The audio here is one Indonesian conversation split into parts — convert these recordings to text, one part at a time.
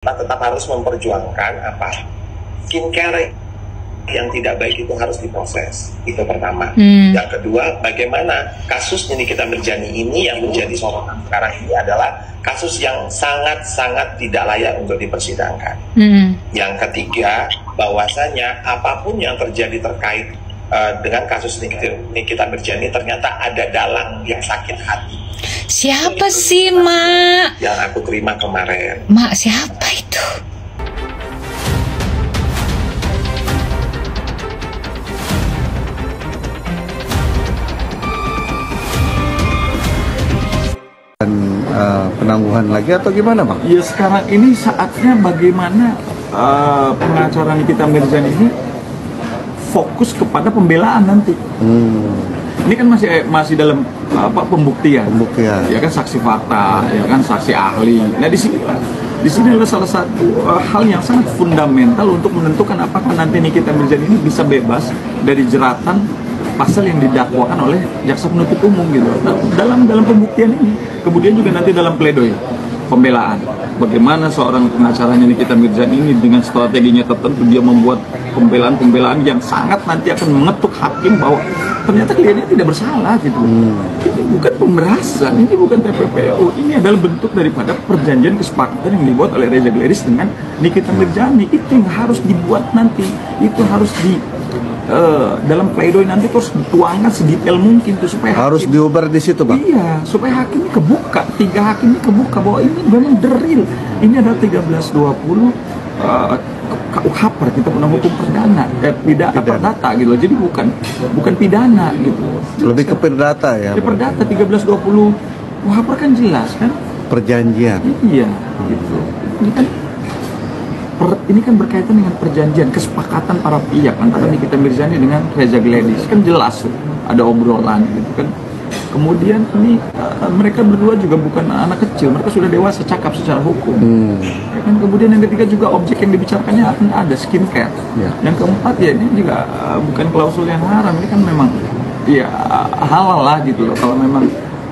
kita tetap harus memperjuangkan skincare yang tidak baik itu harus diproses. Itu pertama. Yang kedua, bagaimana kasus Nikita Mirzani ini yang menjadi sorotan sekarang ini adalah kasus yang sangat-sangat tidak layak untuk dipersidangkan. Yang ketiga, bahwasanya apapun yang terjadi terkait dengan kasus Nikita Mirzani ternyata ada dalang yang sakit hati. Siapa sih, Mak? Yang aku terima kemarin. Mak, siapa itu? Penangguhan lagi atau gimana, Bang? Ya sekarang ini saatnya bagaimana pengacara Nikita Mirzani ini fokus kepada pembelaan nanti. Ini kan masih dalam pembuktian. Ya kan saksi fakta, ya kan saksi ahli. Nah di sini adalah salah satu hal yang sangat fundamental untuk menentukan apakah nanti Nikita Mirzani ini bisa bebas dari jeratan pasal yang didakwakan oleh jaksa penuntut umum gitu. Nah, dalam pembuktian ini, kemudian juga nanti dalam pledoi pembelaan, bagaimana seorang pengacaranya Nikita Mirzani ini dengan strateginya tertentu dia membuat pembelaan yang sangat nanti akan mengetuk hakim bahwa ternyata kliennya tidak bersalah gitu. Ini bukan pemerasan, ini bukan TPPU, ini adalah bentuk daripada perjanjian kesepakatan yang dibuat oleh Reza Gladys dengan Nikita Mirzani. Itu yang harus dibuat nanti, itu harus dalam pledoi nanti terus dituangkan sedetail mungkin tuh supaya harus diubar di situ, Bang. Iya, supaya hakimnya kebuka, 3 hakimnya kebuka bahwa ini memang deril. Ini adalah 1320 KUHP, kita pernah hukum perdana, perdata gitu. Jadi bukan pidana gitu. Lebih ke perdata ya. Perdata 1320 KUHP kan jelas kan? Perjanjian. Iya, gitu. Ini kan berkaitan dengan perjanjian, kesepakatan para pihak antara Nikita Mirzani dengan Reza Gladys. Kan jelas ada obrolan gitu kan. Kemudian ini mereka berdua juga bukan anak kecil, mereka sudah dewasa, cakap secara hukum. Ya kan? Kemudian yang ketiga juga objek yang dibicarakannya akan ada skincare. Yang keempat ya ini juga bukan klausul yang haram, ini kan memang ya halal lah gitu loh. Kalau memang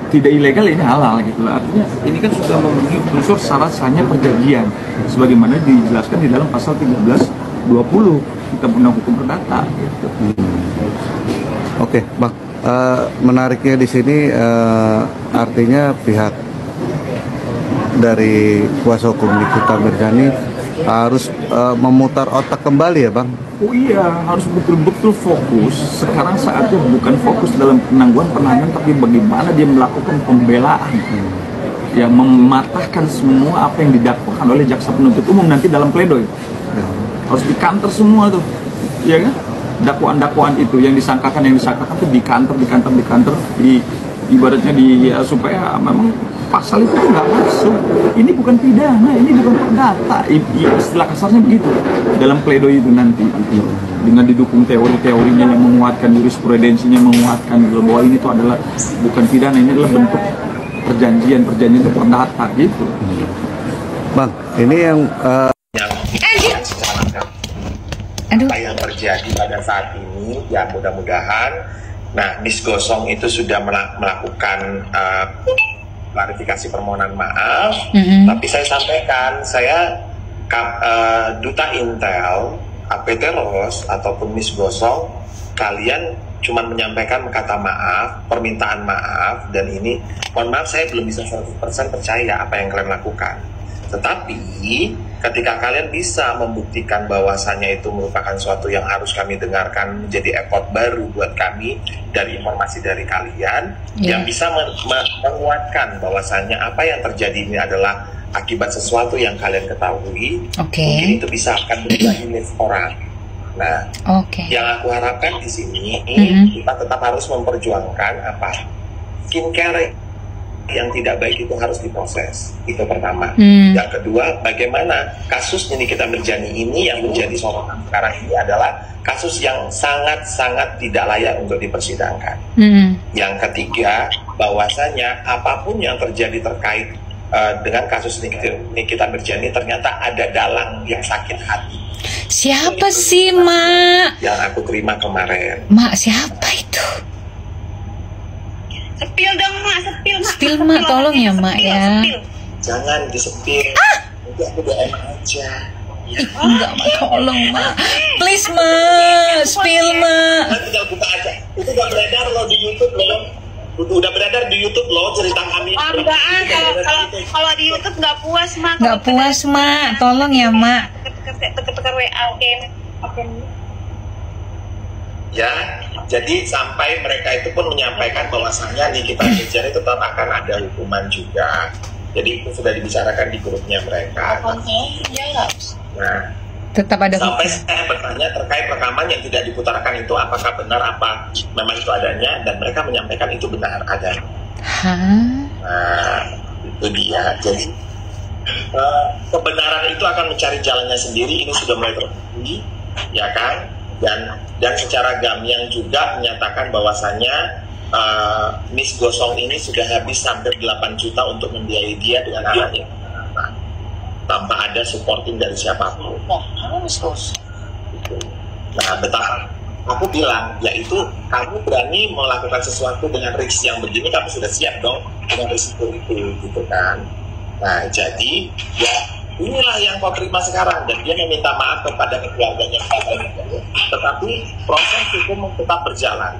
tidak ilegal ini halal gitu loh. Artinya ini kan sudah memenuhi unsur syarat sahnya perjanjian sebagaimana dijelaskan di dalam pasal 1320 Kitab Undang Hukum Perdata gitu. Oke, Bang. Menariknya di sini artinya pihak dari kuasa hukum Nikita Mirzani harus memutar otak kembali ya, Bang? Oh iya, harus betul-betul fokus. Sekarang saatnya bukan fokus dalam penangguhan penahanan, tapi bagaimana dia melakukan pembelaan yang mematahkan semua apa yang didakwakan oleh jaksa penuntut umum nanti dalam pledoi. Harus dikanter semua tuh, ya kan? Dakwaan-dakwaan itu yang disangkakan tuh dikanter, ibaratnya supaya memang pasal itu nggak masuk. Ini bukan pidana, ini bukan perdata. Istilah kasarnya begitu dalam pledoi itu nanti. Dengan didukung teori-teorinya yang menguatkan, jurisprudensinya menguatkan bahwa ini tuh adalah bukan pidana, ini adalah bentuk perjanjian itu perdata gitu. Bang, ini yang apa yang terjadi pada saat ini ya mudah-mudahan Miss Gosong itu sudah melakukan klarifikasi permohonan maaf, tapi saya sampaikan Duta Intel, APT Ros ataupun Miss Gosong, kalian cuma menyampaikan kata maaf, permintaan maaf, dan ini mohon maaf saya belum bisa 100% percaya apa yang kalian lakukan. Tetapi ketika kalian bisa membuktikan bahwasannya itu merupakan suatu yang harus kami dengarkan, menjadi effort baru buat kami dari informasi dari kalian yang bisa menguatkan bahwasannya apa yang terjadi ini adalah akibat sesuatu yang kalian ketahui, mungkin itu bisa akan berubah image orang. Nah, yang aku harapkan di sini kita tetap harus memperjuangkan skincare yang tidak baik itu harus diproses. Itu pertama. Yang kedua, bagaimana kasus Nikita Mirzani ini yang menjadi sorotan sekarang ini adalah kasus yang sangat-sangat tidak layak untuk dipersidangkan. Yang ketiga, bahwasanya apapun yang terjadi terkait dengan kasus Nikita Mirzani ternyata ada dalang yang sakit hati. Siapa sih, Mak? Yang aku terima kemarin. Mak, siapa itu? Sepil dong, Mak, sepil, Mak. Sepil, Mak, tolong ya, Mak ya. Jangan disepil. aku doain aja. Ya. Enggak, Ma, tolong, Ma. Please, Ma. Spill, Ma. Tinggal buka aja. Itu udah beredar loh di YouTube loh. Udah beredar di YouTube loh cerita kami. Enggak, kalau di YouTube nggak puas, Ma. Nggak puas, Ma. Tolong ya, Ma. Tekan WA, oke. Ya, jadi sampai mereka itu pun menyampaikan bahwasannya Nikita Mirzani tetap akan ada hukuman juga. Jadi itu sudah dibicarakan di grupnya mereka. Nah, Tetap ada sampai saya bertanya terkait rekaman yang tidak diputarkan itu apakah benar, apa memang itu adanya, dan mereka menyampaikan itu benar ada. Hah? Nah, itu dia. Jadi kebenaran itu akan mencari jalannya sendiri. Ini sudah mulai terbukti, ya kan? Dan secara gamblang juga menyatakan bahwasannya Miss Gosong ini sudah habis hampir 8 juta untuk membiayai dia dengan anaknya, tanpa ada supporting dari siapapun. Nah, betapa aku bilang, yaitu kamu berani melakukan sesuatu dengan risk yang begini, kamu sudah siap dong dengan risiko itu, gitu kan? Nah, jadi ya inilah yang kau terima sekarang, dan dia meminta maaf kepada keluarganya, tetapi proses hukum tetap berjalan.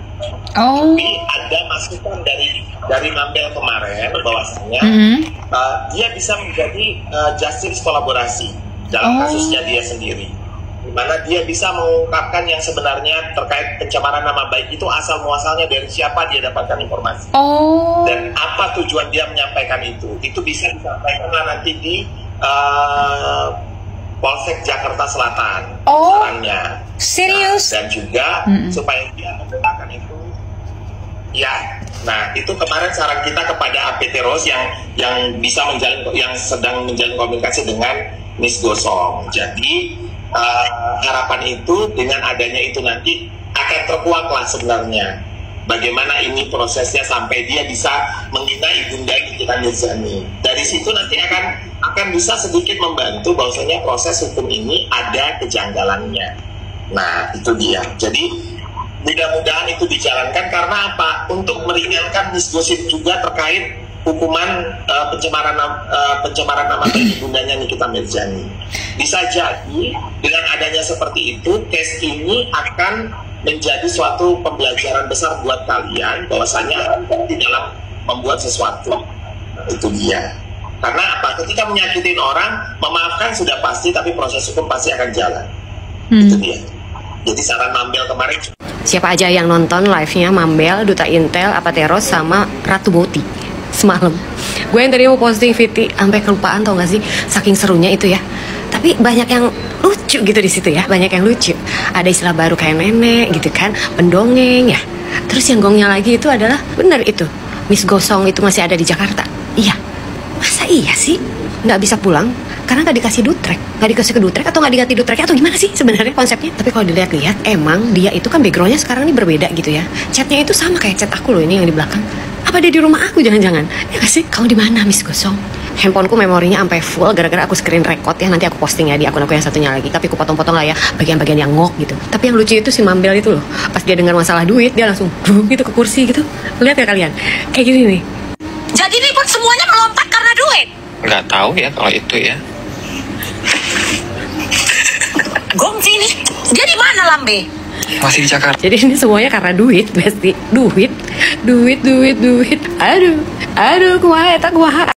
Oh. Tapi ada masukan dari Mambel kemarin bahwasanya dia bisa menjadi justice kolaborasi dalam kasusnya dia sendiri, di mana dia bisa mengungkapkan yang sebenarnya terkait pencemaran nama baik itu asal muasalnya dari siapa dia dapatkan informasi, dan apa tujuan dia menyampaikan itu bisa disampaikan nanti di Polsek Jakarta Selatan. Sarannya. Serius? Nah, dan juga supaya dia menggunakan itu. Ya, nah itu kemarin saran kita kepada APT Rose yang bisa yang sedang menjalin komunikasi dengan Miss Gosong. Jadi harapan itu dengan adanya itu nanti akan terkuak lah sebenarnya. Bagaimana ini prosesnya sampai dia bisa menghina ibunda Nikita Mirzani. Dari situ nanti akan bisa sedikit membantu bahwasanya proses hukum ini ada kejanggalannya. Nah, itu dia. Jadi mudah-mudahan itu dijalankan karena apa? Untuk meringankan Miss Gosip juga terkait hukuman pencemaran nama baik ibundanya Nikita Mirzani. Bisa jadi dengan adanya seperti itu, case ini akan menjadi suatu pembelajaran besar buat kalian bahwasanya di dalam membuat sesuatu. Itu dia. Karena apa? Ketika menyakitin orang, memaafkan sudah pasti, tapi proses hukum pasti akan jalan. Itu dia. Jadi saran Mambel kemarin. Siapa aja yang nonton live-nya Mambel, Duta Intel, APT Rose, sama Ratu Boti semalam. Gue yang tadi mau posting Viti sampai kelupaan, tau gak sih? Saking serunya itu ya. Tapi banyak yang lucu gitu di situ ya, banyak yang lucu. Ada istilah baru kayak nenek gitu kan, pendongeng ya. Terus yang gongnya lagi itu adalah benar itu Miss Gosong itu masih ada di Jakarta. Iya, masa iya sih nggak bisa pulang karena nggak dikasih dutrek, nggak dikasih ke dutrek atau nggak diganti dutreknya atau gimana sih sebenarnya konsepnya? Tapi kalau dilihat-lihat emang dia itu kan backgroundnya sekarang ini berbeda gitu ya. Chatnya itu sama kayak chat aku loh ini yang di belakang. Apa dia di rumah aku jangan-jangan? Ya nggak sih? Kamu di mana Miss Gosong? Handphoneku memorinya sampai full gara-gara aku screen record ya, nanti aku posting ya di akun aku yang satunya lagi. Tapi aku potong-potong lah ya bagian-bagian yang ngok gitu. Tapi yang lucu itu si Mambel itu loh, pas dia dengar masalah duit dia langsung gitu ke kursi gitu. Lihat ya kalian, kayak gini nih. Jadi nih pun semuanya melompat karena duit. Nggak tahu ya kalau itu ya. Gongsi nih, dia di mana Lambe? Masih di Jakarta. Jadi ini semuanya karena duit, Besti. Duit. Aduh, kumaha eta kumaha.